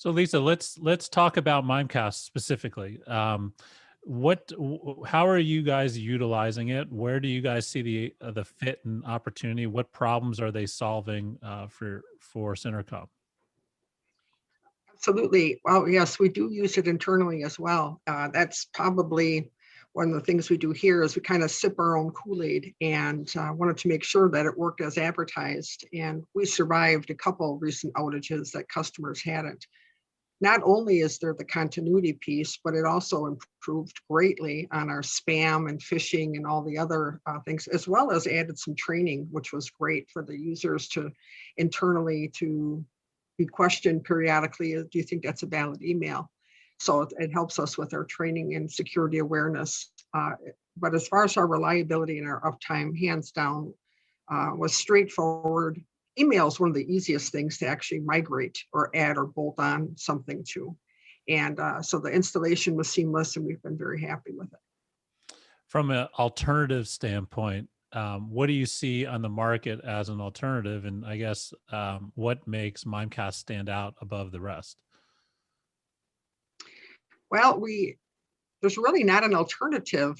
So Lisa, let's talk about Mimecast specifically. How are you guys utilizing it? Where do you guys see the fit and opportunity? What problems are they solving for SynerComm? Absolutely. Well, yes, we do use it internally as well. That's probably one of the things we do here is we kind of sip our own Kool-Aid and wanted to make sure that it worked as advertised. And we survived a couple recent outages that customers hadn't. Not only is there the continuity piece, but it also improved greatly on our spam and phishing and all the other things, as well as added some training, which was great for the users to internally to be questioned periodically. Do you think that's a valid email? So it helps us with our training and security awareness. But as far as our reliability and our uptime, hands down, was straightforward. Email is one of the easiest things to actually migrate or add or bolt on something to. And so the installation was seamless and we've been very happy with it. From an alternative standpoint, what do you see on the market as an alternative? And I guess what makes Mimecast stand out above the rest? Well, there's really not an alternative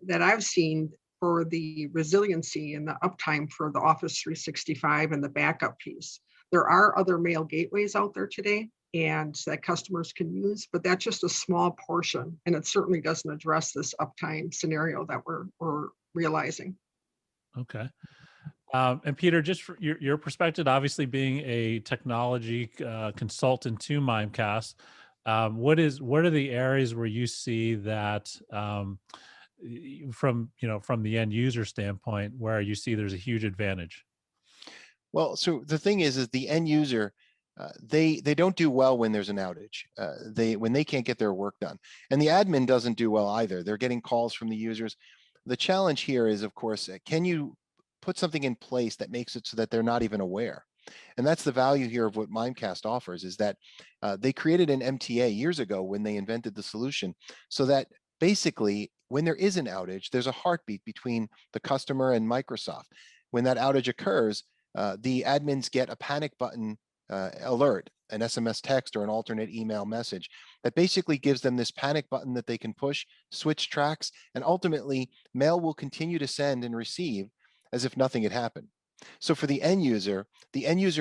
that I've seen for the resiliency and the uptime for the Office 365 and the backup piece. There are other mail gateways out there today and that customers can use, but that's just a small portion. And it certainly doesn't address this uptime scenario that we're realizing. Okay. And Peter, just for your perspective, obviously being a technology consultant to Mimecast, what are the areas where you see that from the end user standpoint, where you see there's a huge advantage? Well, so the thing is the end user, they don't do well when there's an outage. When they can't get their work done, and the admin doesn't do well either. They're getting calls from the users. The challenge here is, of course, can you put something in place that makes it so that they're not even aware? And that's the value here of what Mimecast offers, is that they created an MTA years ago when they invented the solution, so that basically when there is an outage, there's a heartbeat between the customer and Microsoft. When that outage occurs, the admins get a panic button alert, an SMS text or an alternate email message that basically gives them this panic button that they can push, switch tracks, and ultimately mail will continue to send and receive as if nothing had happened. So for the end user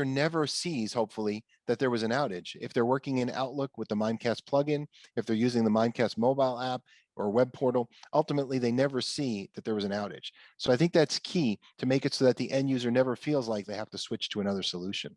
never sees, hopefully, that there was an outage. If they're working in Outlook with the Mimecast plugin, if they're using the Mimecast mobile app or web portal, ultimately they never see that there was an outage. So I think that's key to make it so that the end user never feels like they have to switch to another solution.